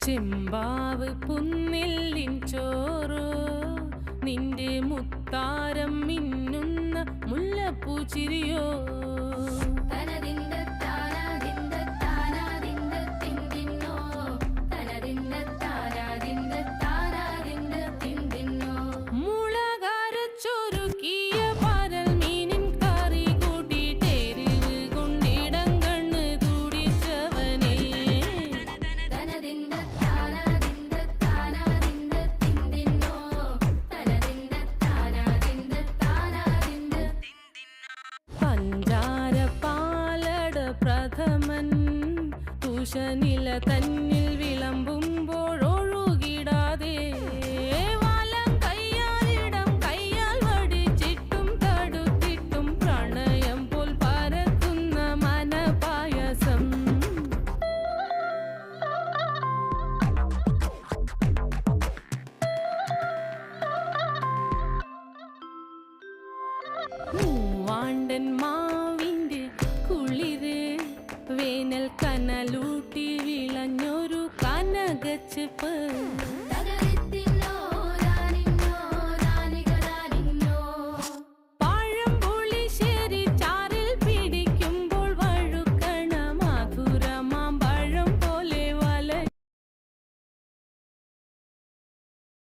ചെമ്പാവ് പുന്നെല്ലിൻ ചോറോ നിന്റെ മുത്താരം മിന്നുന്ന മുല്ലപ്പൂച്ചിരിയോ പ്രഥമൻ തുഷനില തന്നിൽ വിളമ്പുമ്പോഴൊഴുകിടാതെ വലം കയ്യാലിടം കയ്യാൽ വടിച്ചിട്ടും തടുത്തിട്ടും പ്രണയം പോൽ പരക്കുന്ന മനപായസം മൂവാണ്ടൻ മാവിൻ്റെ കുളിര് വേനൽ കനലൂട്ടി വിളഞ്ഞൊരു കനകച്ചെപ്പ്